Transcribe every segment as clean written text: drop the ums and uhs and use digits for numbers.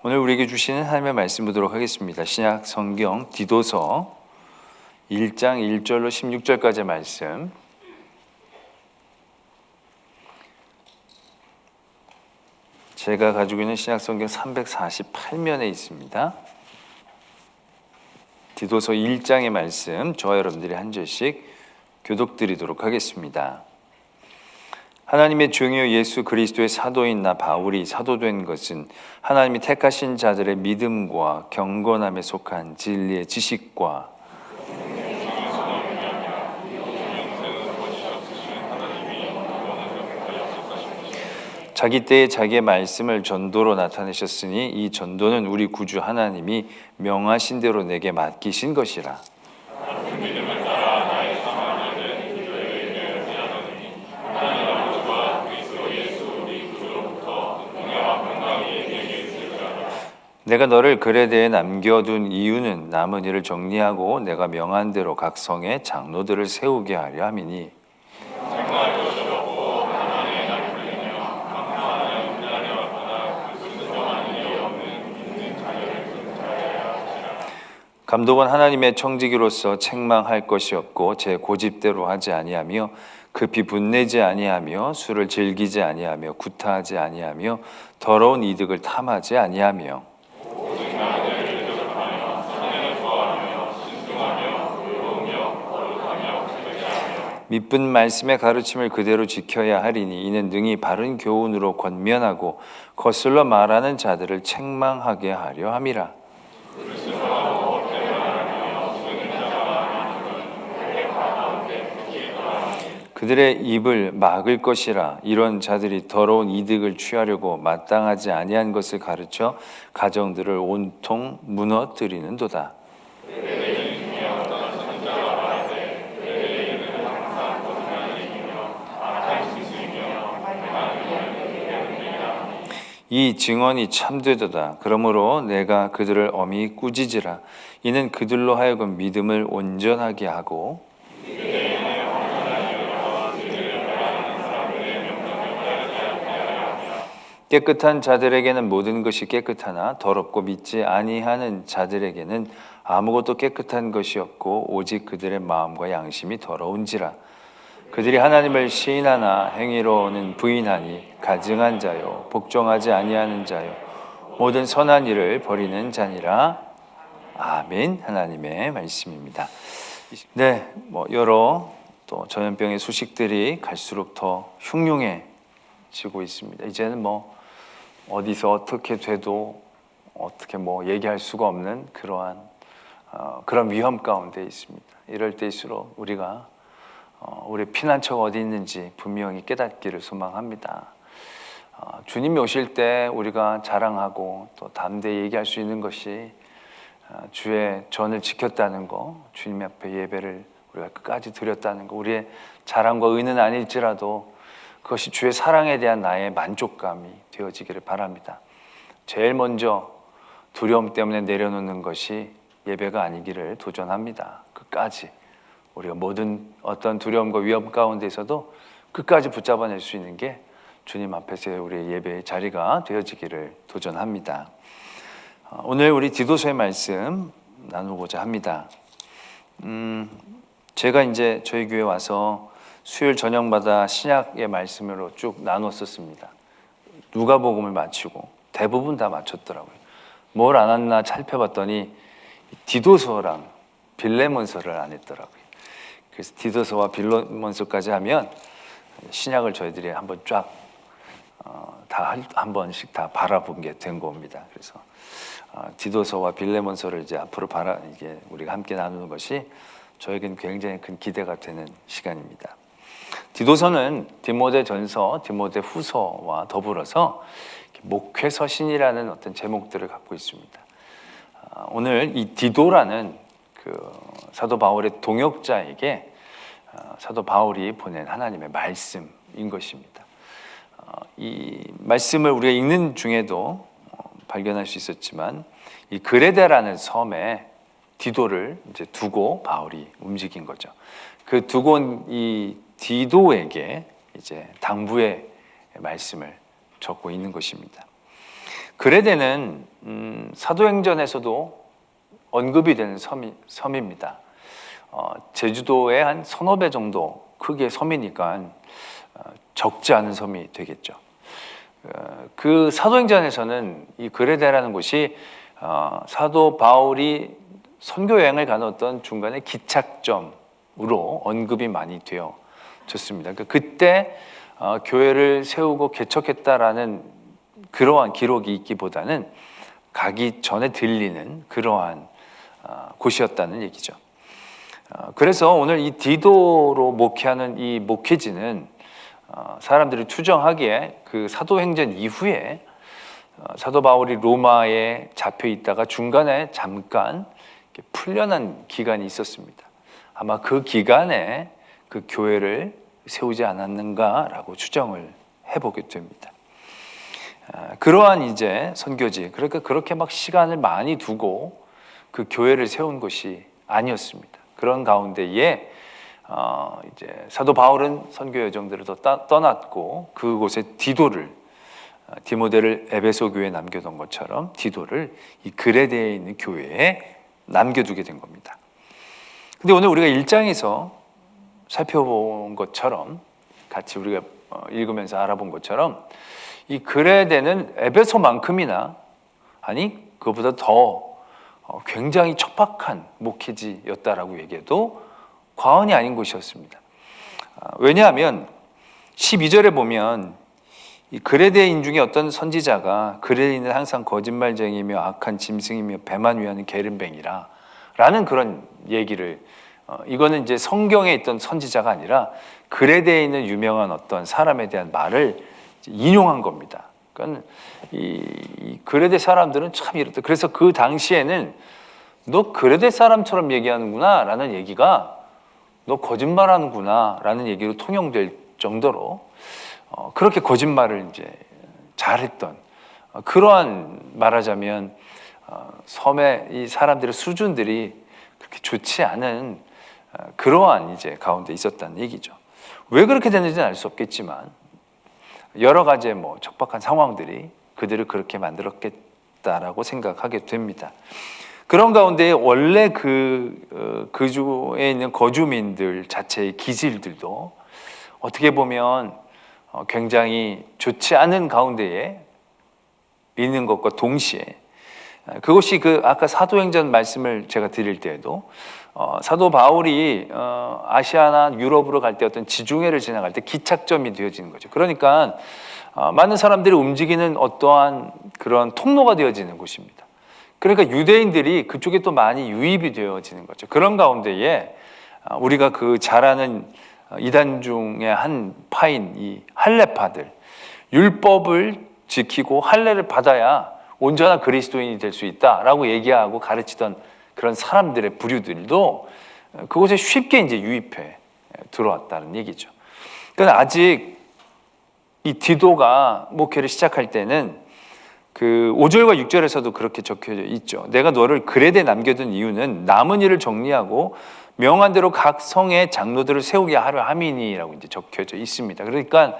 오늘 우리에게 주시는 하나님의 말씀 보도록 하겠습니다. 신약 성경 디도서 1장 1절로 16절까지의 말씀. 제가 가지고 있는 신약 성경 348면에 있습니다. 디도서 1장의 말씀, 저와 여러분들이 한 절씩 교독드리도록 하겠습니다. 하나님의 종이요 예수 그리스도의 사도인 나 바울이 사도된 것은 하나님이 택하신 자들의 믿음과 경건함에 속한 진리의 지식과 자기 때에 자기의 말씀을 전도로 나타내셨으니 이 전도는 우리 구주 하나님이 명하신 대로 내게 맡기신 것이라. 내가 너를 그레데에 남겨둔 이유는 남은 일을 정리하고 내가 명한 대로 각 성에 장로들을 세우게 하려 함이니, 감독은 하나님의 청지기로서 책망할 것이 없고 제 고집대로 하지 아니하며 급히 분내지 아니하며 술을 즐기지 아니하며 구타하지 아니하며 더러운 이득을 탐하지 아니하며 미쁜 말씀의 가르침을 그대로 지켜야 하리니 이는 능히 바른 교훈으로 권면하고 거슬러 말하는 자들을 책망하게 하려 함이라. 그들의 입을 막을 것이라. 이런 자들이 더러운 이득을 취하려고 마땅하지 아니한 것을 가르쳐 가정들을 온통 무너뜨리는도다. 이 증언이 참되도다. 그러므로 내가 그들을 엄히 꾸짖으라. 이는 그들로 하여금 믿음을 온전하게 하고 깨끗한 자들에게는 모든 것이 깨끗하나 더럽고 믿지 아니하는 자들에게는 아무것도 깨끗한 것이 없고 오직 그들의 마음과 양심이 더러운지라. 그들이 하나님을 시인하나 행위로는 부인하니 가증한 자요 복종하지 아니하는 자요 모든 선한 일을 버리는 자니라. 아멘. 하나님의 말씀입니다. 네, 여러 또 전염병의 소식들이 갈수록 더 흉흉해지고 있습니다. 이제는 어디서 어떻게 돼도 어떻게 얘기할 수가 없는 그런 위험 가운데 있습니다. 이럴 때일수록 우리가 우리의 피난처가 어디 있는지 분명히 깨닫기를 소망합니다. 주님이 오실 때 우리가 자랑하고 또 담대히 얘기할 수 있는 것이 주의 전을 지켰다는 거, 주님 앞에 예배를 우리가 끝까지 드렸다는 거, 우리의 자랑과 의는 아닐지라도 그것이 주의 사랑에 대한 나의 만족감이 되어지기를 바랍니다. 제일 먼저 두려움 때문에 내려놓는 것이 예배가 아니기를 도전합니다. 끝까지 우리가 모든 어떤 두려움과 위험 가운데서도 끝까지 붙잡아낼 수 있는 게 주님 앞에서의 우리의 예배의 자리가 되어지기를 도전합니다. 오늘 우리 디도서의 말씀 나누고자 합니다. 제가 이제 저희 교회 와서 수요일 저녁마다 신약의 말씀으로 쭉 나눴었습니다. 누가복음을 마치고 대부분 다 마쳤더라고요. 뭘 안 왔나 살펴봤더니 디도서랑 빌레몬서를 안 했더라고요. 그래서 디도서와 빌레몬서까지 하면 신약을 저희들이 한번 쫙 다 한 번씩 다 바라본 게 된 겁니다. 그래서 디도서와 빌레몬서를 이제 앞으로 이게 우리가 함께 나누는 것이 저에겐 굉장히 큰 기대가 되는 시간입니다. 디도서는 디모데전서, 디모데후서와 더불어서 목회서신이라는 어떤 제목들을 갖고 있습니다. 오늘 이 디도라는 사도 바울의 동역자에게 사도 바울이 보낸 하나님의 말씀인 것입니다. 이 말씀을 우리가 읽는 중에도 발견할 수 있었지만 이 그레데라는 섬에 디도를 이제 두고 바울이 움직인 거죠. 그 두고 온 이 디도에게 이제 당부의 말씀을 적고 있는 것입니다. 그레데는 사도행전에서도 언급이 되는 섬입니다. 제주도의 한 서너 배 정도 크기의 섬이니까 적지 않은 섬이 되겠죠. 그 사도행전에서는 이 그레데라는 곳이 사도 바울이 선교 여행을 가는 어떤 중간에 기착점으로 언급이 많이 되어졌습니다. 그때 교회를 세우고 개척했다라는 그러한 기록이 있기보다는 가기 전에 들리는 그러한 곳이었다는 얘기죠. 그래서 오늘 이 디도로 목회하는 이 목회지는 사람들이 추정하기에 그 사도행전 이후에 사도 바울이 로마에 잡혀 있다가 중간에 잠깐 풀려난 기간이 있었습니다. 아마 그 기간에 그 교회를 세우지 않았는가라고 추정을 해보게 됩니다. 그러한 이제 선교지, 그러니까 그렇게 막 시간을 많이 두고 그 교회를 세운 것이 아니었습니다. 그런 가운데에 이제 사도 바울은 선교 여정들을 떠났고 그곳에 디모데를 에베소 교회에 남겨둔 것처럼 디도를 이 그레데에 있는 교회에 남겨두게 된 겁니다. 근데 오늘 우리가 1장에서 살펴본 것처럼 같이 우리가 읽으면서 알아본 것처럼 이 그레데는 에베소만큼이나 아니 그것보다 더 굉장히 척박한 목회지였다라고 얘기해도 과언이 아닌 곳이었습니다. 왜냐하면 12절에 보면 이 그레데인 중에 어떤 선지자가 그레데인은 항상 거짓말쟁이며 악한 짐승이며 배만 위하는 게으름뱅이라 라는 그런 얘기를 이거는 이제 성경에 있던 선지자가 아니라 그레데에 있는 유명한 어떤 사람에 대한 말을 인용한 겁니다. 그러니까 이 그레데 사람들은 참 이렇다. 그래서 그 당시에는 너 그레데 사람처럼 얘기하는구나 라는 얘기가 너 거짓말하는구나 라는 얘기로 통용될 정도로 그렇게 거짓말을 이제 잘했던 그러한 말하자면 섬의 이 사람들의 수준들이 그렇게 좋지 않은 그러한 이제 가운데 있었다는 얘기죠. 왜 그렇게 됐는지는 알 수 없겠지만 여러 가지의 뭐 척박한 상황들이 그들을 그렇게 만들었겠다라고 생각하게 됩니다. 그런 가운데 원래 그 주에 있는 거주민들 자체의 기질들도 어떻게 보면 굉장히 좋지 않은 가운데에 있는 것과 동시에 그것이 그 아까 사도행전 말씀을 제가 드릴 때에도 사도 바울이 아시아나 유럽으로 갈 때 어떤 지중해를 지나갈 때 기착점이 되어지는 거죠. 그러니까 많은 사람들이 움직이는 어떠한 그런 통로가 되어지는 곳입니다. 그러니까 유대인들이 그쪽에 또 많이 유입이 되어지는 거죠. 그런 가운데에 우리가 그 잘 아는 이단 중에 한 파인 이 할례파들, 율법을 지키고 할례를 받아야 온전한 그리스도인이 될 수 있다라고 얘기하고 가르치던 그런 사람들의 부류들도 그곳에 쉽게 이제 유입해 들어왔다는 얘기죠. 그러니까 아직 이 디도가 목회를 시작할 때는 그 5절과 6절에서도 그렇게 적혀져 있죠. 내가 너를 그레데 남겨둔 이유는 남은 일을 정리하고 명한 대로 각 성의 장로들을 세우게 하려 함이니라고 이제 적혀져 있습니다. 그러니까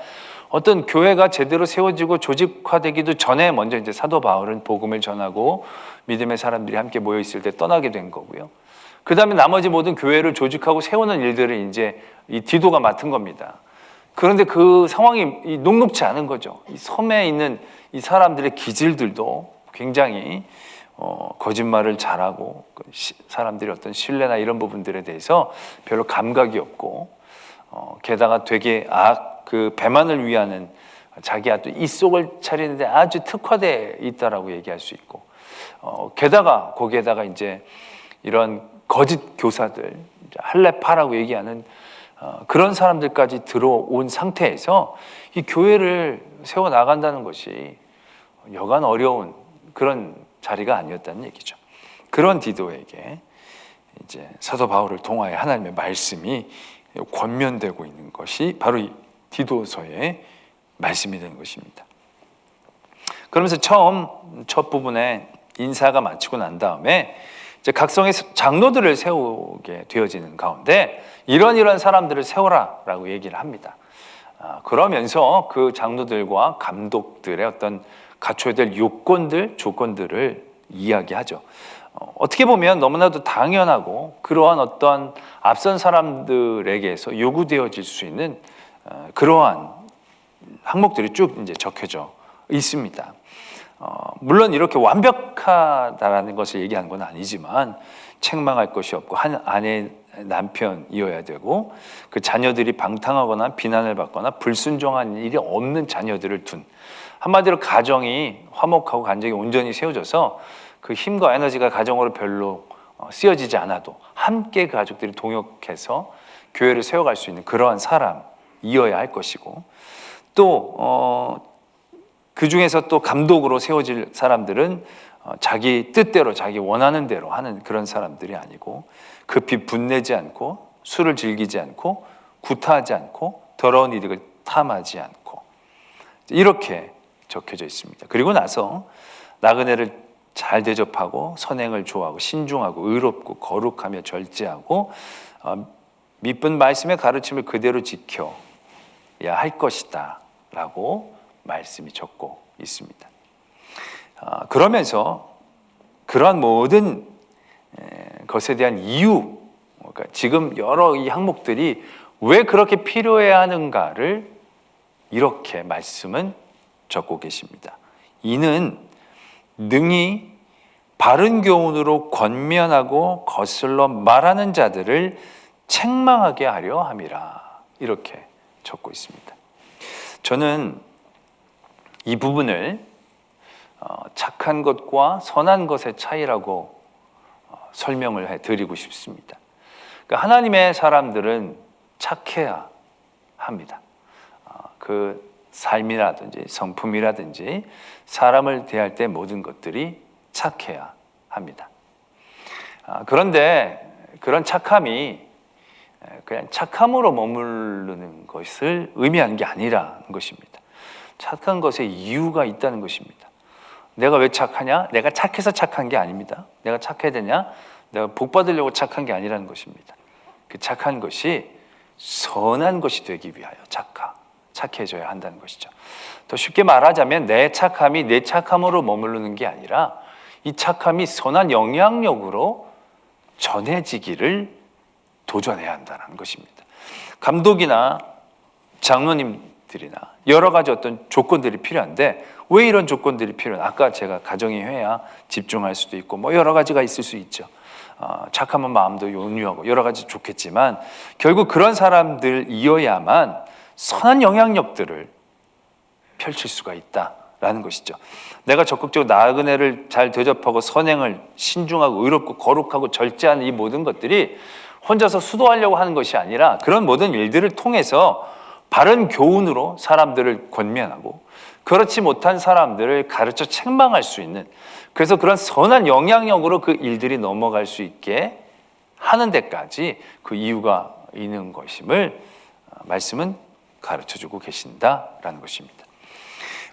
어떤 교회가 제대로 세워지고 조직화되기도 전에 먼저 이제 사도 바울은 복음을 전하고 믿음의 사람들이 함께 모여 있을 때 떠나게 된 거고요. 그 다음에 나머지 모든 교회를 조직하고 세우는 일들을 이제 이 디도가 맡은 겁니다. 그런데 그 상황이 녹록지 않은 거죠. 이 섬에 있는 이 사람들의 기질들도 굉장히 거짓말을 잘하고 사람들이 어떤 신뢰나 이런 부분들에 대해서 별로 감각이 없고 게다가 되게 그 배만을 위하는 자기가 또 이속을 차리는데 아주 특화되어 있다라고 얘기할 수 있고 게다가 거기에다가 이제 이런 거짓 교사들 할례파라고 얘기하는 그런 사람들까지 들어온 상태에서 이 교회를 세워 나간다는 것이 여간 어려운 그런 자리가 아니었다는 얘기죠. 그런 디도에게 이제 사도 바울을 통하여 하나님의 말씀이 권면되고 있는 것이 바로 이 디도서의 말씀이 되는 것입니다. 그러면서 첫 부분에 인사가 마치고 난 다음에 이제 각성의 장로들을 세우게 되어지는 가운데 이런 사람들을 세워라라고 얘기를 합니다. 그러면서 그 장로들과 감독들의 어떤 갖춰야 될 요건들, 조건들을 이야기하죠. 어떻게 보면 너무나도 당연하고 그러한 어떤 앞선 사람들에게서 요구되어질 수 있는 그러한 항목들이 쭉 이제 적혀져 있습니다. 물론 이렇게 완벽하다라는 것을 얘기하는 건 아니지만 책망할 것이 없고 한 아내 남편이어야 되고 그 자녀들이 방탕하거나 비난을 받거나 불순종한 일이 없는 자녀들을 둔 한마디로 가정이 화목하고 간정이 온전히 세워져서 그 힘과 에너지가 가정으로 별로 쓰여지지 않아도 함께 가족들이 동역해서 교회를 세워갈 수 있는 그러한 사람이어야 할 것이고 또 그 중에서 또 감독으로 세워질 사람들은 자기 뜻대로 자기 원하는 대로 하는 그런 사람들이 아니고 급히 분내지 않고 술을 즐기지 않고 구타하지 않고 더러운 이득을 탐하지 않고 이렇게 적혀져 있습니다. 그리고 나서 나그네를 잘 대접하고 선행을 좋아하고 신중하고 의롭고 거룩하며 절제하고 미쁜 말씀의 가르침을 그대로 지켜야 할 것이다 라고 말씀이 적고 있습니다. 그러면서 그러한 모든 것에 대한 이유, 그러니까 지금 여러 이 항목들이 왜 그렇게 필요해야 하는가를 이렇게 말씀은 적고 계십니다. 이는 능히 바른 교훈으로 권면하고 거슬러 말하는 자들을 책망하게 하려 함이라 이렇게 적고 있습니다. 저는 이 부분을 착한 것과 선한 것의 차이라고 설명을 해드리고 싶습니다. 그러니까 하나님의 사람들은 착해야 합니다. 그 삶이라든지 성품이라든지 사람을 대할 때 모든 것들이 착해야 합니다. 그런데 그런 착함이 그냥 착함으로 머무르는 것을 의미하는 게 아니라는 것입니다. 착한 것에 이유가 있다는 것입니다. 내가 왜 착하냐? 내가 착해서 착한 게 아닙니다. 내가 착해야 되냐? 내가 복 받으려고 착한 게 아니라는 것입니다. 그 착한 것이 선한 것이 되기 위하여 착해져야 한다는 것이죠. 더 쉽게 말하자면 내 착함이 내 착함으로 머무르는 게 아니라 이 착함이 선한 영향력으로 전해지기를 도전해야 한다는 것입니다. 감독이나 장로님들이나 여러 가지 어떤 조건들이 필요한데 왜 이런 조건들이 필요해? 아까 제가 가정이 해야 집중할 수도 있고 뭐 여러 가지가 있을 수 있죠. 착하면 마음도 온유하고 여러 가지 좋겠지만 결국 그런 사람들이어야만 선한 영향력들을 펼칠 수가 있다라는 것이죠. 내가 적극적으로 나그네를 잘 대접하고 선행을 신중하고 의롭고 거룩하고 절제하는 이 모든 것들이 혼자서 수도하려고 하는 것이 아니라 그런 모든 일들을 통해서 바른 교훈으로 사람들을 권면하고 그렇지 못한 사람들을 가르쳐 책망할 수 있는, 그래서 그런 선한 영향력으로 그 일들이 넘어갈 수 있게 하는 데까지 그 이유가 있는 것임을 말씀은 가르쳐주고 계신다라는 것입니다.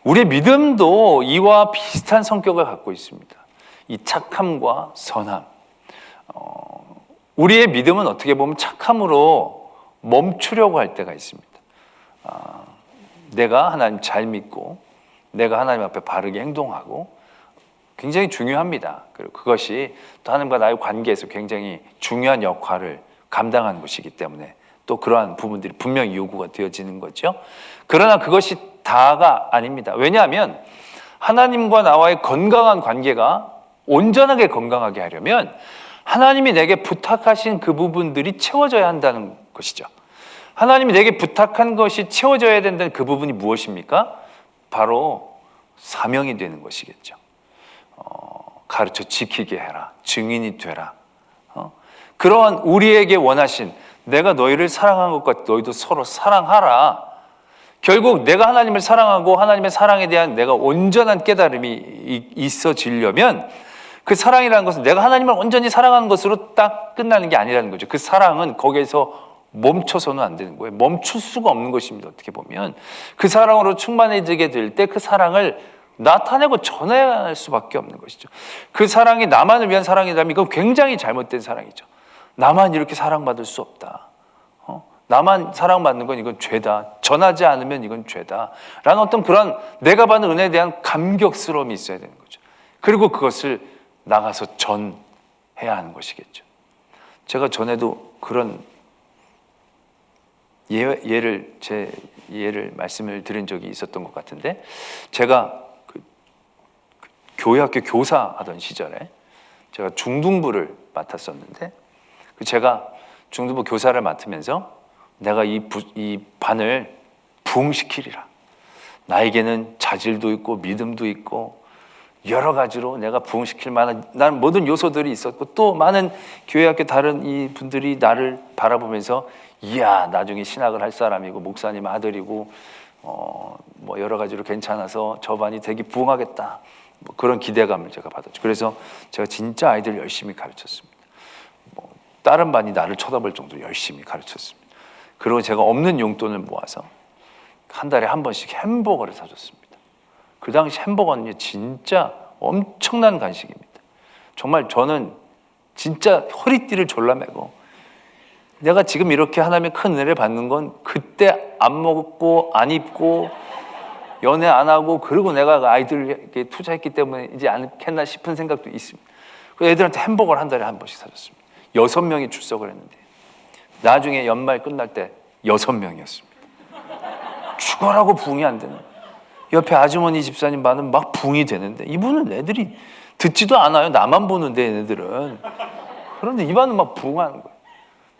우리의 믿음도 이와 비슷한 성격을 갖고 있습니다. 이 착함과 선함. 우리의 믿음은 어떻게 보면 착함으로 멈추려고 할 때가 있습니다. 내가 하나님 잘 믿고 내가 하나님 앞에 바르게 행동하고 굉장히 중요합니다. 그리고 그것이 또 하나님과 나의 관계에서 굉장히 중요한 역할을 감당하는 것이기 때문에 또 그러한 부분들이 분명히 요구가 되어지는 거죠. 그러나 그것이 다가 아닙니다. 왜냐하면 하나님과 나와의 건강한 관계가 온전하게 건강하게 하려면 하나님이 내게 부탁하신 그 부분들이 채워져야 한다는 것이죠. 하나님이 내게 부탁한 것이 채워져야 된다는 그 부분이 무엇입니까? 바로 사명이 되는 것이겠죠. 가르쳐 지키게 해라. 증인이 되라. 그러한 우리에게 원하신 내가 너희를 사랑한 것과 너희도 서로 사랑하라. 결국 내가 하나님을 사랑하고 하나님의 사랑에 대한 내가 온전한 깨달음이 있어지려면 그 사랑이라는 것은 내가 하나님을 온전히 사랑하는 것으로 딱 끝나는 게 아니라는 거죠. 그 사랑은 거기에서 멈춰서는 안 되는 거예요. 멈출 수가 없는 것입니다. 어떻게 보면 그 사랑으로 충만해지게 될 때 그 사랑을 나타내고 전해야 할 수밖에 없는 것이죠. 그 사랑이 나만을 위한 사랑이라면 이건 굉장히 잘못된 사랑이죠. 나만 이렇게 사랑받을 수 없다. 나만 사랑받는 건 이건 죄다. 전하지 않으면 이건 죄다. 라는 어떤 그런 내가 받는 은혜에 대한 감격스러움이 있어야 되는 거죠. 그리고 그것을 나가서 전해야 하는 것이겠죠. 제가 전에도 그런 예를 말씀을 드린 적이 있었던 것 같은데, 제가 교회 학교 교사 하던 시절에 제가 중등부를 맡았었는데, 제가 중등부 교사를 맡으면서 내가 이 반을 부흥시키리라. 나에게는 자질도 있고 믿음도 있고 여러 가지로 내가 부흥시킬 만한 나는 모든 요소들이 있었고, 또 많은 교회 학교 다른 이 분들이 나를 바라보면서 이야, 나중에 신학을 할 사람이고 목사님 아들이고 뭐 여러 가지로 괜찮아서 저 반이 되게 부흥하겠다, 뭐 그런 기대감을 제가 받았죠. 그래서 제가 진짜 아이들 열심히 가르쳤습니다. 다른 반이 나를 쳐다볼 정도로 열심히 가르쳤습니다. 그리고 제가 없는 용돈을 모아서 한 달에 한 번씩 햄버거를 사줬습니다. 그 당시 햄버거는 진짜 엄청난 간식입니다. 정말 저는 진짜 허리띠를 졸라매고, 내가 지금 이렇게 하나님의 큰 은혜를 받는 건 그때 안 먹고 안 입고 연애 안 하고 그리고 내가 아이들에게 투자했기 때문이지 않겠나 싶은 생각도 있습니다. 그래서 애들한테 햄버거를 한 달에 한 번씩 사줬습니다. 6명이 출석을 했는데 나중에 연말 끝날 때 6명이었습니다. 죽어라고 부흥이 안 되는, 옆에 아주머니 집사님 반은 막 부흥이 되는데 이분은 애들이 듣지도 않아요. 나만 보는데 얘네들은. 그런데 이 반은 막 부흥하는 거예요.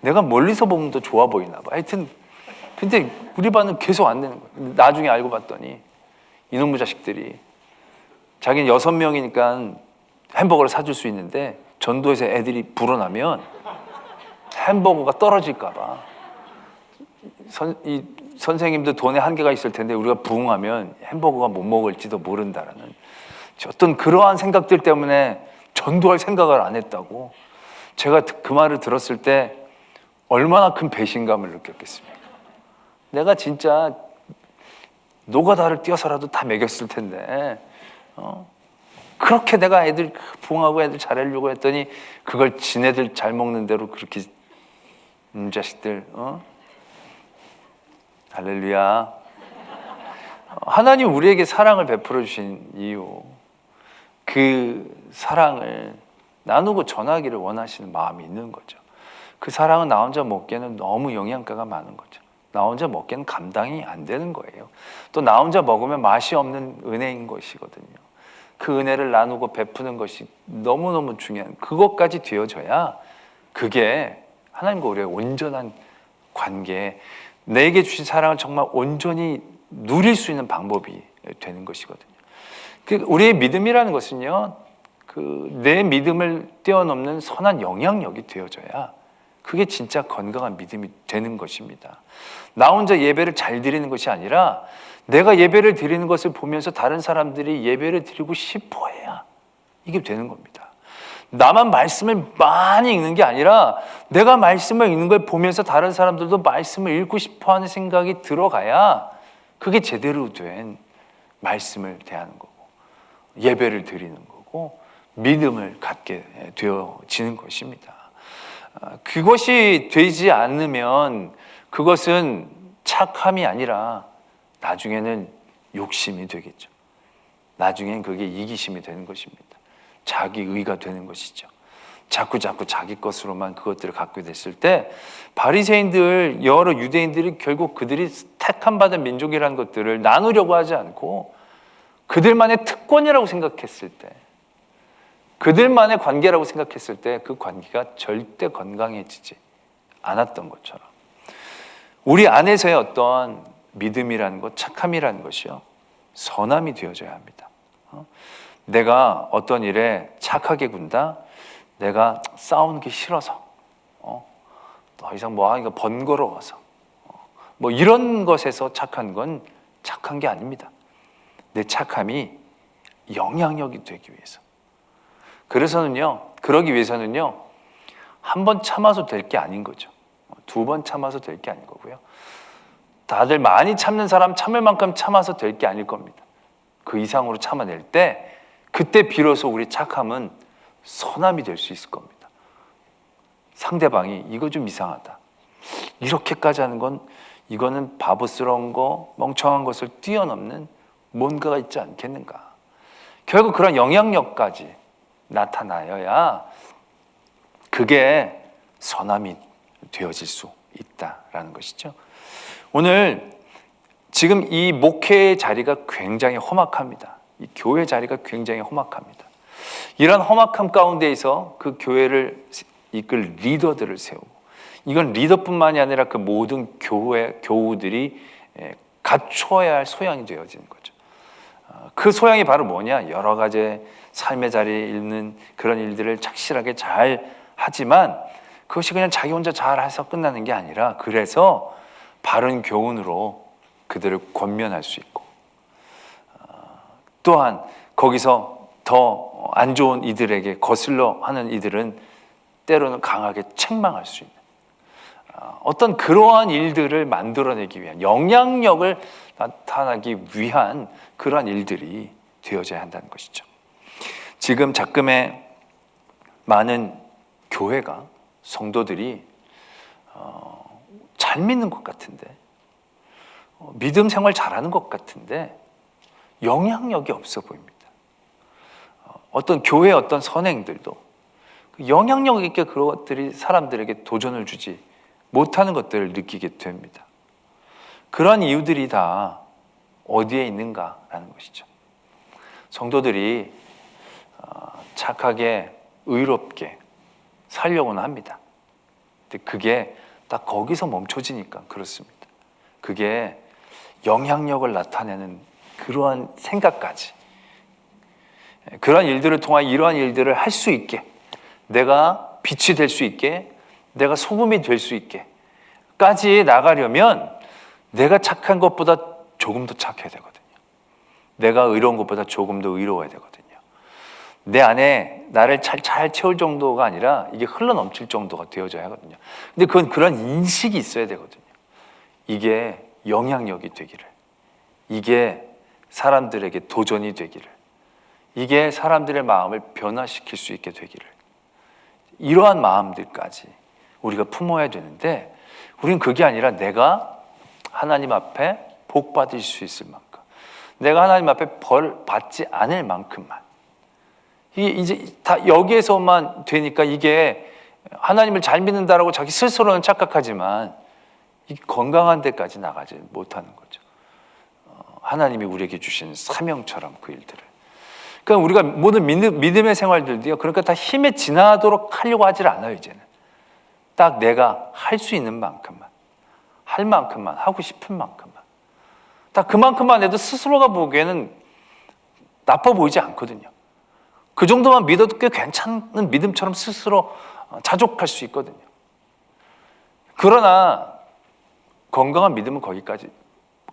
내가 멀리서 보면 더 좋아 보이나 봐. 하여튼 근데 우리 반은 계속 안 되는 거예요. 나중에 알고 봤더니 이놈의 자식들이 자기는 6명이니까 햄버거를 사줄 수 있는데 전도에서 애들이 불어나면 햄버거가 떨어질까 봐 이 선생님도 돈에 한계가 있을 텐데 우리가 부흥하면 햄버거가 못 먹을지도 모른다라는 어떤 그러한 생각들 때문에 전도할 생각을 안 했다고. 제가 그 말을 들었을 때 얼마나 큰 배신감을 느꼈겠습니까? 내가 진짜 노가다를 뛰어서라도 다 먹였을 텐데 그렇게 내가 애들 부흥하고 애들 잘하려고 했더니 그걸 지네들 잘 먹는 대로 그렇게 자식들. 할렐루야. 하나님 우리에게 사랑을 베풀어 주신 이유, 그 사랑을 나누고 전하기를 원하시는 마음이 있는 거죠. 그 사랑은 나 혼자 먹기에는 너무 영양가가 많은 거죠. 나 혼자 먹기에는 감당이 안 되는 거예요. 또 나 혼자 먹으면 맛이 없는 은혜인 것이거든요. 그 은혜를 나누고 베푸는 것이 너무너무 중요한, 그것까지 되어져야 그게 하나님과 우리의 온전한 관계, 내게 주신 사랑을 정말 온전히 누릴 수 있는 방법이 되는 것이거든요. 우리의 믿음이라는 것은요, 내 믿음을 뛰어넘는 선한 영향력이 되어져야 그게 진짜 건강한 믿음이 되는 것입니다. 나 혼자 예배를 잘 드리는 것이 아니라 내가 예배를 드리는 것을 보면서 다른 사람들이 예배를 드리고 싶어 해야 이게 되는 겁니다. 나만 말씀을 많이 읽는 게 아니라 내가 말씀을 읽는 걸 보면서 다른 사람들도 말씀을 읽고 싶어 하는 생각이 들어가야 그게 제대로 된 말씀을 대하는 거고 예배를 드리는 거고 믿음을 갖게 되어지는 것입니다. 그것이 되지 않으면 그것은 착함이 아니라 나중에는 욕심이 되겠죠. 나중엔 그게 이기심이 되는 것입니다. 자기의가 되는 것이죠. 자꾸 자기 것으로만 그것들을 갖게 됐을 때 바리새인들, 여러 유대인들이 결국 그들이 택함 받은 민족이라는 것들을 나누려고 하지 않고 그들만의 특권이라고 생각했을 때, 그들만의 관계라고 생각했을 때 그 관계가 절대 건강해지지 않았던 것처럼 우리 안에서의 어떤 믿음이라는 것, 착함이라는 것이요, 선함이 되어져야 합니다. 내가 어떤 일에 착하게 군다, 내가 싸우는 게 싫어서, 더 이상 뭐 하니까 번거로워서, 뭐 이런 것에서 착한 건 착한 게 아닙니다. 내 착함이 영향력이 되기 위해서. 그러기 위해서는요, 한 번 참아서 될 게 아닌 거죠. 2번 참아서 될 게 아닌 거고요. 다들 많이 참는 사람 참을 만큼 참아서 될 게 아닐 겁니다. 그 이상으로 참아낼 때 그때 비로소 우리 착함은 선함이 될 수 있을 겁니다. 상대방이 이거 좀 이상하다, 이렇게까지 하는 건 이거는 바보스러운 거, 멍청한 것을 뛰어넘는 뭔가가 있지 않겠는가. 결국 그런 영향력까지 나타나야 그게 선함이 되어질 수 있다라는 것이죠. 오늘 지금 이 목회의 자리가 굉장히 험악합니다. 이 교회 자리가 굉장히 험악합니다. 이런 험악함 가운데에서 그 교회를 이끌 리더들을 세우고, 이건 리더뿐만이 아니라 그 모든 교우들이 갖춰야 할 소양이 되어지는 거죠. 그 소양이 바로 뭐냐? 여러 가지 삶의 자리에 있는 그런 일들을 착실하게 잘 하지만 그것이 그냥 자기 혼자 잘해서 끝나는 게 아니라, 그래서 바른 교훈으로 그들을 권면할 수 있고, 또한 거기서 더 안 좋은 이들에게 거슬러 하는 이들은 때로는 강하게 책망할 수 있는 어떤 그러한 일들을 만들어내기 위한, 영향력을 나타나기 위한 그러한 일들이 되어져야 한다는 것이죠. 지금 작금의 많은 교회가, 성도들이 잘 믿는 것 같은데, 믿음 생활 잘하는 것 같은데 영향력이 없어 보입니다. 어떤 교회의 어떤 선행들도 영향력 있게 그것들이 사람들에게 도전을 주지 못하는 것들을 느끼게 됩니다. 그러한 이유들이 다 어디에 있는가라는 것이죠. 성도들이 착하게 의롭게 살려고는 합니다. 근데 그게 딱 거기서 멈춰지니까 그렇습니다. 그게 영향력을 나타내는 그러한 생각까지, 그러한 일들을 통해 이러한 일들을 할 수 있게, 내가 빛이 될 수 있게, 내가 소금이 될 수 있게 까지 나가려면 내가 착한 것보다 조금 더 착해야 되거든요. 내가 의로운 것보다 조금 더 의로워야 되거든요. 내 안에 나를 잘 채울 정도가 아니라 이게 흘러넘칠 정도가 되어져야 하거든요. 근데 그건 그런 인식이 있어야 되거든요. 이게 영향력이 되기를, 이게 사람들에게 도전이 되기를, 이게 사람들의 마음을 변화시킬 수 있게 되기를, 이러한 마음들까지 우리가 품어야 되는데, 우린 그게 아니라 내가 하나님 앞에 복 받을 수 있을 만큼, 내가 하나님 앞에 벌 받지 않을 만큼만, 이게 이제 다 여기에서만 되니까 이게 하나님을 잘 믿는다라고 자기 스스로는 착각하지만 이 건강한 데까지 나가지 못하는 거죠. 하나님이 우리에게 주신 사명처럼 그 일들을. 그러니까 우리가 모든 믿음의 생활들도요, 그러니까 다 힘에 지나도록 하려고 하질 않아요. 이제는 딱 내가 할 수 있는 만큼만, 할 만큼만, 하고 싶은 만큼만, 딱 그만큼만 해도 스스로가 보기에는 나빠 보이지 않거든요. 그 정도만 믿어도 꽤 괜찮은 믿음처럼 스스로 자족할 수 있거든요. 그러나 건강한 믿음은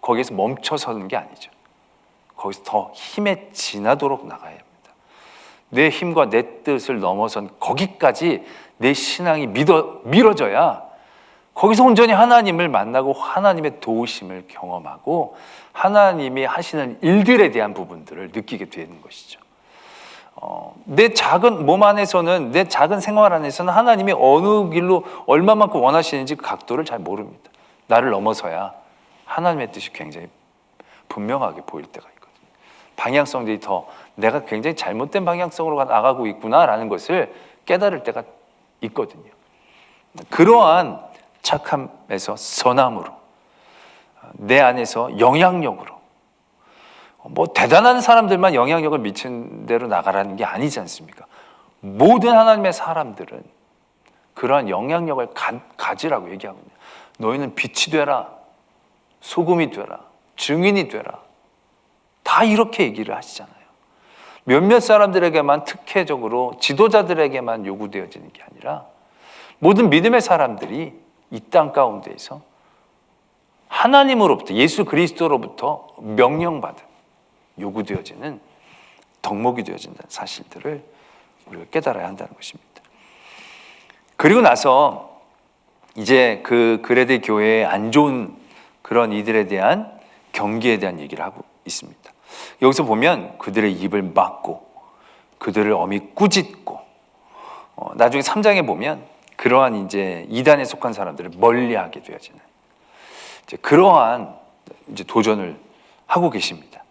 거기에서 멈춰서는 게 아니죠. 거기서 더 힘에 지나도록 나가야 합니다. 내 힘과 내 뜻을 넘어선 거기까지 내 신앙이 미뤄져야 거기서 온전히 하나님을 만나고 하나님의 도우심을 경험하고 하나님이 하시는 일들에 대한 부분들을 느끼게 되는 것이죠. 내 작은 몸 안에서는, 내 작은 생활 안에서는 하나님이 어느 길로 얼마만큼 원하시는지 그 각도를 잘 모릅니다. 나를 넘어서야 하나님의 뜻이 굉장히 분명하게 보일 때가 있거든요. 방향성들이 더 내가 굉장히 잘못된 방향성으로 나가고 있구나라는 것을 깨달을 때가 있거든요. 그러한 착함에서 선함으로, 내 안에서 영향력으로, 뭐 대단한 사람들만 영향력을 미친 대로 나가라는 게 아니지 않습니까? 모든 하나님의 사람들은 그러한 영향력을 가지라고 얘기하거든요. 너희는 빛이 되라, 소금이 되라, 증인이 되라. 다 이렇게 얘기를 하시잖아요. 몇몇 사람들에게만, 특혜적으로 지도자들에게만 요구되어지는 게 아니라 모든 믿음의 사람들이 이 땅 가운데에서 하나님으로부터, 예수 그리스도로부터 명령받은, 요구되어지는 덕목이 되어진다는 사실들을 우리가 깨달아야 한다는 것입니다. 그리고 나서 이제 그 그레데 교회의 안 좋은 그런 이들에 대한 경계에 대한 얘기를 하고 있습니다. 여기서 보면 그들의 입을 막고 그들을 엄히 꾸짖고, 나중에 3장에 보면 그러한 이제 이단에 속한 사람들을 멀리하게 되어지는 이제 그러한 이제 도전을 하고 계십니다.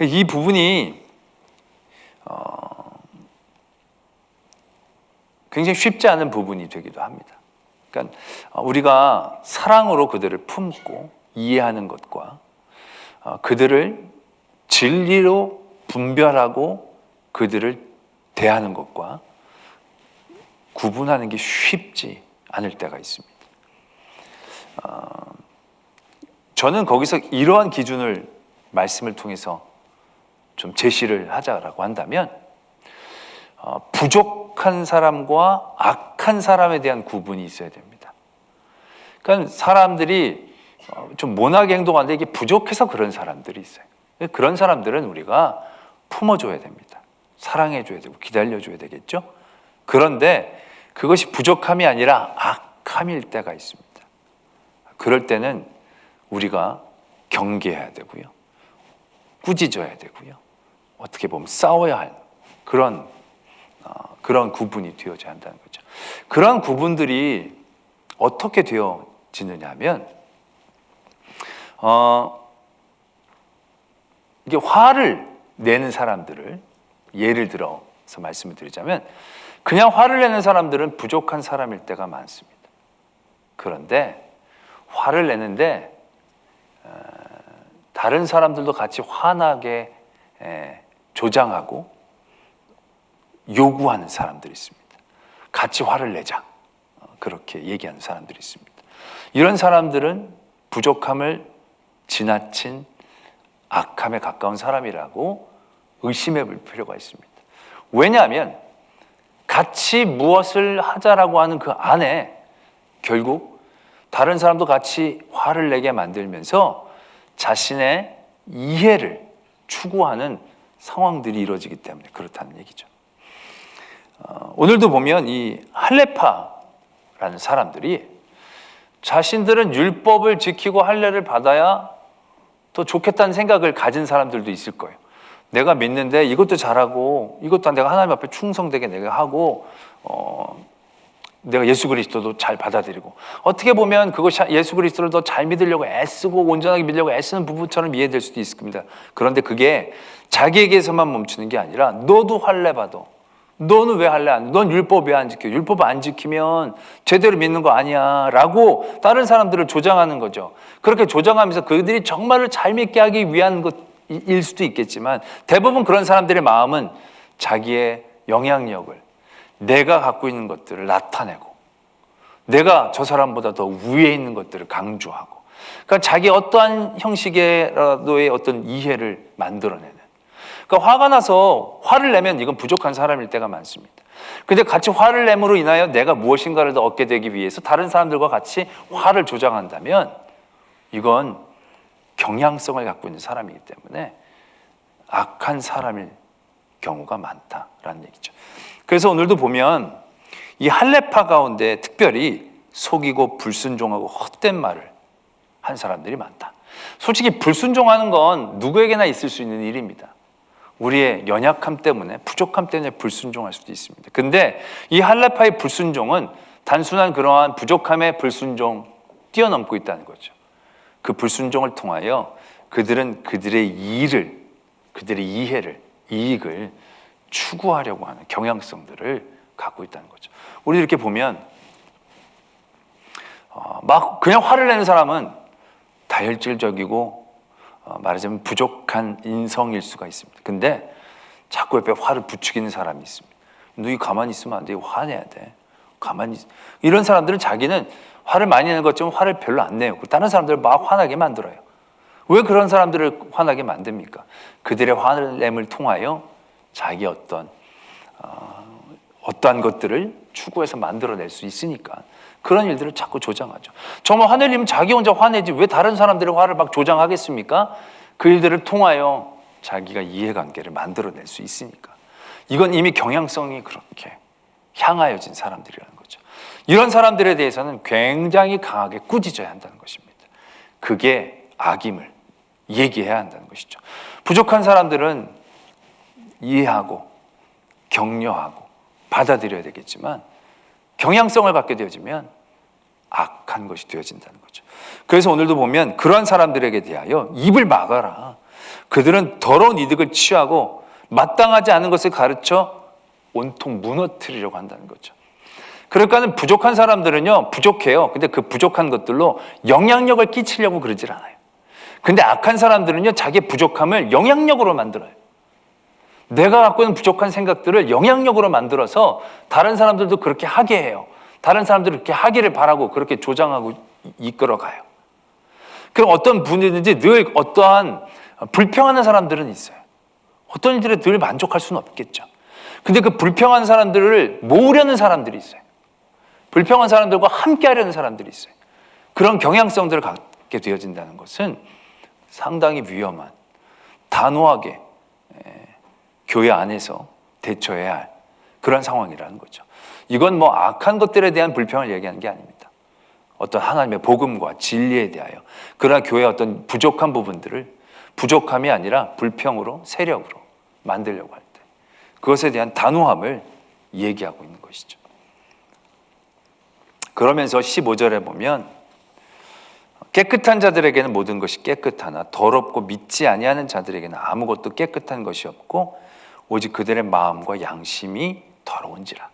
이 부분이 굉장히 쉽지 않은 부분이 되기도 합니다. 그러니까 우리가 사랑으로 그들을 품고 이해하는 것과 그들을 진리로 분별하고 그들을 대하는 것과 구분하는 게 쉽지 않을 때가 있습니다. 저는 거기서 이러한 기준을 말씀을 통해서 좀 제시를 하자라고 한다면 부족한 사람과 악한 사람에 대한 구분이 있어야 됩니다. 그러니까 사람들이 좀 모나게 행동하는데 이게 부족해서 그런 사람들이 있어요. 그런 사람들은 우리가 품어줘야 됩니다. 사랑해줘야 되고 기다려줘야 되겠죠. 그런데 그것이 부족함이 아니라 악함일 때가 있습니다. 그럴 때는 우리가 경계해야 되고요, 꾸짖어야 되고요, 어떻게 보면 싸워야 할 그런 구분이 되어져야 한다는 거죠. 그런 구분들이 어떻게 되어지느냐 하면 이게 화를 내는 사람들을 예를 들어서 말씀을 드리자면 그냥 화를 내는 사람들은 부족한 사람일 때가 많습니다. 그런데 화를 내는데 다른 사람들도 같이 화나게 조장하고 요구하는 사람들이 있습니다. 같이 화를 내자, 그렇게 얘기하는 사람들이 있습니다. 이런 사람들은 부족함을 지나친 악함에 가까운 사람이라고 의심해 볼 필요가 있습니다. 왜냐하면 같이 무엇을 하자라고 하는 그 안에 결국 다른 사람도 같이 화를 내게 만들면서 자신의 이해를 추구하는 상황들이 이루어지기 때문에 그렇다는 얘기죠. 오늘도 보면 이 할례파라는 사람들이 자신들은 율법을 지키고 할례를 받아야 더 좋겠다는 생각을 가진 사람들도 있을 거예요. 내가 믿는데 이것도 잘하고 이것도 내가 하나님 앞에 충성되게 내가 하고 내가 예수 그리스도도 잘 받아들이고 어떻게 보면 그것이 예수 그리스도를 더 잘 믿으려고 애쓰고 온전하게 믿으려고 애쓰는 부부처럼 이해될 수도 있을 겁니다. 그런데 그게 자기에게서만 멈추는 게 아니라 너도 할례 받아. 너는 왜 할례 안 해? 넌 율법 왜 안 지켜? 율법 안 지키면 제대로 믿는 거 아니야 라고 다른 사람들을 조장하는 거죠. 그렇게 조장하면서 그들이 정말로 잘 믿게 하기 위한 것일 수도 있겠지만 대부분 그런 사람들의 마음은 자기의 영향력을 내가 갖고 있는 것들을 나타내고 내가 저 사람보다 더 위에 있는 것들을 강조하고 그러니까 자기 어떠한 형식의라도의 어떤 이해를 만들어내는 그러니까 화가 나서 화를 내면 이건 부족한 사람일 때가 많습니다. 그런데 같이 화를 내므로 인하여 내가 무엇인가를 더 얻게 되기 위해서 다른 사람들과 같이 화를 조장한다면 이건 경향성을 갖고 있는 사람이기 때문에 악한 사람일 경우가 많다라는 얘기죠. 그래서 오늘도 보면 이 할례파 가운데 특별히 속이고 불순종하고 헛된 말을 한 사람들이 많다. 솔직히 불순종하는 건 누구에게나 있을 수 있는 일입니다. 우리의 연약함 때문에 부족함 때문에 불순종할 수도 있습니다. 근데 이 할례파의 불순종은 단순한 그러한 부족함의 불순종 뛰어넘고 있다는 거죠. 그 불순종을 통하여 그들은 그들의 이해를, 이익을 추구하려고 하는 경향성들을 갖고 있다는 거죠. 우리 이렇게 보면 막 그냥 화를 내는 사람은 다혈질적이고 말하자면 부족한 인성일 수가 있습니다. 근데 자꾸 옆에 화를 부추기는 사람이 있습니다. 너희 가만히 있으면 안 돼. 화내야 돼. 이런 사람들은 자기는 화를 많이 내는 것처럼 화를 별로 안 내요. 다른 사람들을 막 화나게 만들어요. 왜 그런 사람들을 화나게 만듭니까? 그들의 화냄을 통하여 자기 어떠한 것들을 추구해서 만들어낼 수 있으니까 그런 일들을 자꾸 조장하죠. 정말 화내려면 자기 혼자 화내지 왜 다른 사람들의 화를 막 조장하겠습니까? 그 일들을 통하여 자기가 이해관계를 만들어낼 수 있으니까. 이건 이미 경향성이 그렇게 향하여진 사람들이라는 거죠. 이런 사람들에 대해서는 굉장히 강하게 꾸짖어야 한다는 것입니다. 그게 악임을 얘기해야 한다는 것이죠. 부족한 사람들은 이해하고 격려하고 받아들여야 되겠지만 경향성을 갖게 되어지면 악한 것이 되어진다는 거죠. 그래서 오늘도 보면 그러한 사람들에게 대하여 입을 막아라. 그들은 더러운 이득을 취하고 마땅하지 않은 것을 가르쳐 온통 무너뜨리려고 한다는 거죠. 그러니까 부족한 사람들은요, 부족해요. 근데 그 부족한 것들로 영향력을 끼치려고 그러질 않아요. 근데 악한 사람들은요, 자기의 부족함을 영향력으로 만들어요. 내가 갖고 있는 부족한 생각들을 영향력으로 만들어서 다른 사람들도 그렇게 하게 해요. 다른 사람들이 그렇게 하기를 바라고 그렇게 조장하고 이끌어가요. 그럼 어떤 분이든지 늘 어떠한 불평하는 사람들은 있어요. 어떤 일들에 늘 만족할 수는 없겠죠. 근데 그 불평한 사람들을 모으려는 사람들이 있어요. 불평한 사람들과 함께 하려는 사람들이 있어요. 그런 경향성들을 갖게 되어진다는 것은 상당히 위험한, 단호하게 교회 안에서 대처해야 할 그런 상황이라는 거죠. 이건 뭐 악한 것들에 대한 불평을 얘기하는 게 아닙니다. 어떤 하나님의 복음과 진리에 대하여 그러나 교회의 어떤 부족한 부분들을 부족함이 아니라 불평으로, 세력으로 만들려고 할 때 그것에 대한 단호함을 얘기하고 있는 것이죠. 그러면서 15절에 보면 깨끗한 자들에게는 모든 것이 깨끗하나 더럽고 믿지 아니하는 자들에게는 아무것도 깨끗한 것이 없고 오직 그들의 마음과 양심이 더러운지라.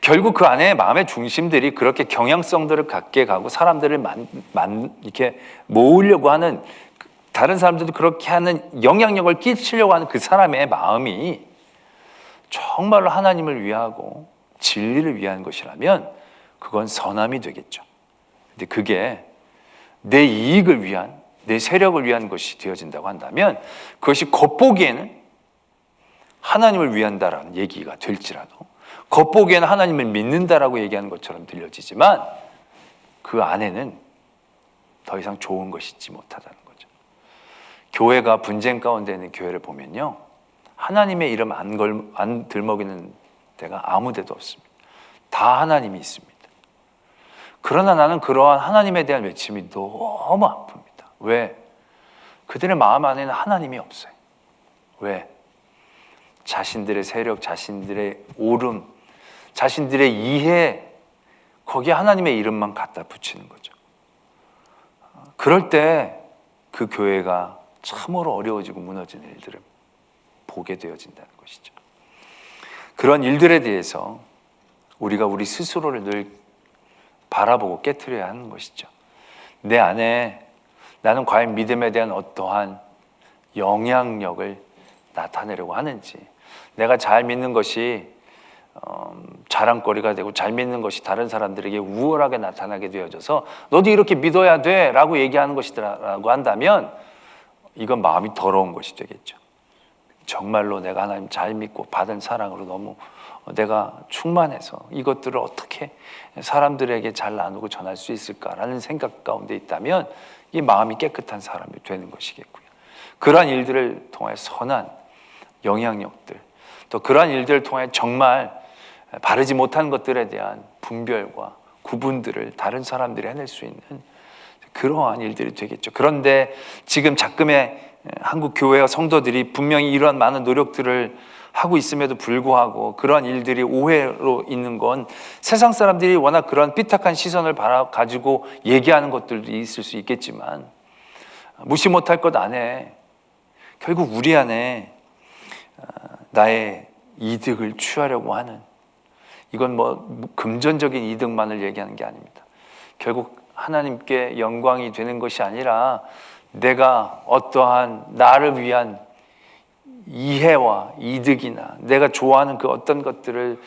결국 그 안에 마음의 중심들이 그렇게 경향성들을 갖게 가고 사람들을 이렇게 모으려고 하는, 다른 사람들도 그렇게 하는 영향력을 끼치려고 하는 그 사람의 마음이 정말로 하나님을 위하고 진리를 위한 것이라면 그건 선함이 되겠죠. 근데 그게 내 이익을 위한, 내 세력을 위한 것이 되어진다고 한다면 그것이 겉보기에는 하나님을 위한다라는 얘기가 될지라도, 겉보기에는 하나님을 믿는다라고 얘기하는 것처럼 들려지지만 그 안에는 더 이상 좋은 것이 있지 못하다는 거죠. 교회가 분쟁 가운데 있는 교회를 보면요, 하나님의 이름 안 들먹이는 데가 아무 데도 없습니다. 다 하나님이 있습니다. 그러나 나는 그러한 하나님에 대한 외침이 너무 아픕니다. 왜? 그들의 마음 안에는 하나님이 없어요. 왜? 자신들의 세력, 자신들의 옳음, 자신들의 이해, 거기에 하나님의 이름만 갖다 붙이는 거죠. 그럴 때 그 교회가 참으로 어려워지고 무너지는 일들을 보게 되어진다는 것이죠. 그런 일들에 대해서 우리가 우리 스스로를 늘 바라보고 깨트려야 하는 것이죠. 내 안에 나는 과연 믿음에 대한 어떠한 영향력을 나타내려고 하는지, 내가 잘 믿는 것이 자랑거리가 되고 잘 믿는 것이 다른 사람들에게 우월하게 나타나게 되어져서 너도 이렇게 믿어야 돼 라고 얘기하는 것이라고 한다면 이건 마음이 더러운 것이 되겠죠. 정말로 내가 하나님 잘 믿고 받은 사랑으로 너무 내가 충만해서 이것들을 어떻게 사람들에게 잘 나누고 전할 수 있을까라는 생각 가운데 있다면 이 마음이 깨끗한 사람이 되는 것이겠고요. 그러한 일들을 통해 선한 영향력들, 또 그러한 일들을 통해 정말 바르지 못한 것들에 대한 분별과 구분들을 다른 사람들이 해낼 수 있는 그러한 일들이 되겠죠. 그런데 지금 작금의 한국 교회와 성도들이 분명히 이러한 많은 노력들을 하고 있음에도 불구하고 그러한 일들이 오해로 있는 건 세상 사람들이 워낙 그런 삐딱한 시선을 가지고 얘기하는 것들도 있을 수 있겠지만 무시 못할 것 안에 결국 우리 안에 나의 이득을 취하려고 하는, 이건 뭐 금전적인 이득만을 얘기하는 게 아닙니다. 결국 하나님께 영광이 되는 것이 아니라 내가 어떠한 나를 위한 이해와 이득이나 내가 좋아하는 그 어떤 것들을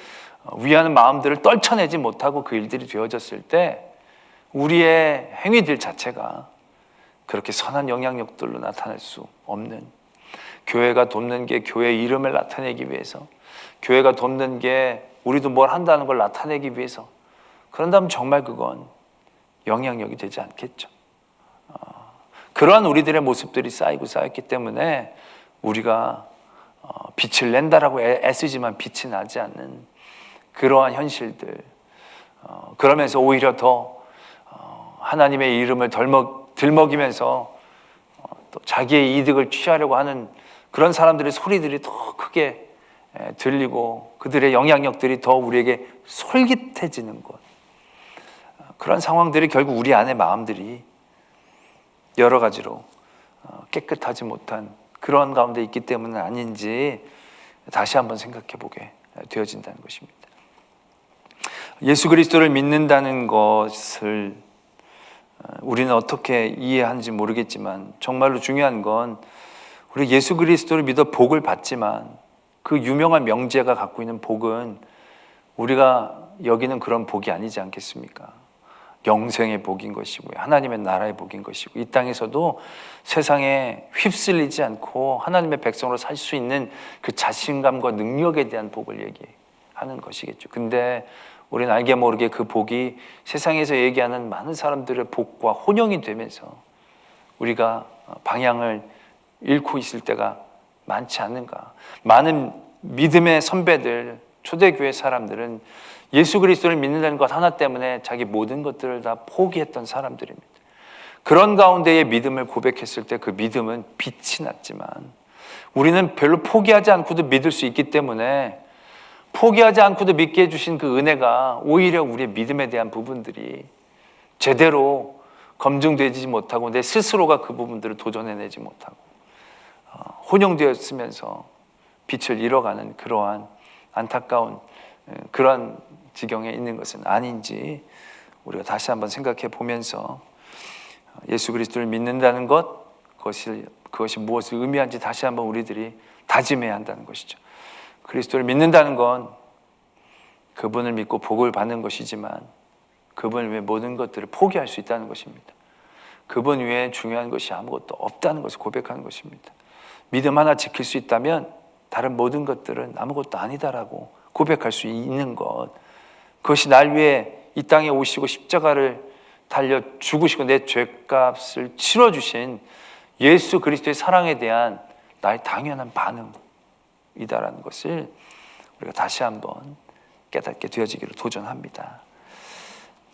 위하는 마음들을 떨쳐내지 못하고 그 일들이 되어졌을 때 우리의 행위들 자체가 그렇게 선한 영향력들로 나타날 수 없는, 교회가 돕는 게 교회의 이름을 나타내기 위해서, 교회가 돕는 게 우리도 뭘 한다는 걸 나타내기 위해서, 그런다면 정말 그건 영향력이 되지 않겠죠. 그러한 우리들의 모습들이 쌓였기 때문에 우리가 빛을 낸다라고 애쓰지만 빛이 나지 않는 그러한 현실들, 그러면서 오히려 더 하나님의 이름을 들먹이면서 또 자기의 이득을 취하려고 하는 그런 사람들의 소리들이 더 크게 들리고 그들의 영향력들이 더 우리에게 솔깃해지는 것, 그런 상황들이 결국 우리 안의 마음들이 여러 가지로 깨끗하지 못한 그런 가운데 있기 때문은 아닌지 다시 한번 생각해 보게 되어진다는 것입니다. 예수 그리스도를 믿는다는 것을 우리는 어떻게 이해하는지 모르겠지만 정말로 중요한 건 우리 예수 그리스도를 믿어 복을 받지만 그 유명한 명제가 갖고 있는 복은 우리가 여기는 그런 복이 아니지 않겠습니까? 영생의 복인 것이고요, 하나님의 나라의 복인 것이고, 이 땅에서도 세상에 휩쓸리지 않고 하나님의 백성으로 살 수 있는 그 자신감과 능력에 대한 복을 얘기하는 것이겠죠. 근데 우리는 알게 모르게 그 복이 세상에서 얘기하는 많은 사람들의 복과 혼용이 되면서 우리가 방향을 잃고 있을 때가 많지 않은가. 많은 믿음의 선배들, 초대교회 사람들은 예수 그리스도를 믿는다는 것 하나 때문에 자기 모든 것들을 다 포기했던 사람들입니다. 그런 가운데의 믿음을 고백했을 때 그 믿음은 빛이 났지만 우리는 별로 포기하지 않고도 믿을 수 있기 때문에 포기하지 않고도 믿게 해주신 그 은혜가 오히려 우리의 믿음에 대한 부분들이 제대로 검증되지 못하고 내 스스로가 그 부분들을 도전해내지 못하고 혼용되었으면서 빛을 잃어가는 그러한 안타까운 그런 지경에 있는 것은 아닌지 우리가 다시 한번 생각해 보면서 예수 그리스도를 믿는다는 것, 그것이 무엇을 의미하는지 다시 한번 우리들이 다짐해야 한다는 것이죠. 그리스도를 믿는다는 건 그분을 믿고 복을 받는 것이지만 그분을 위해 모든 것들을 포기할 수 있다는 것입니다. 그분 외에 중요한 것이 아무것도 없다는 것을 고백하는 것입니다. 믿음 하나 지킬 수 있다면 다른 모든 것들은 아무것도 아니다라고 고백할 수 있는 것, 그것이 날 위해 이 땅에 오시고 십자가를 달려 죽으시고 내 죄값을 치러주신 예수 그리스도의 사랑에 대한 나의 당연한 반응이다라는 것을 우리가 다시 한번 깨닫게 되어지기를 도전합니다.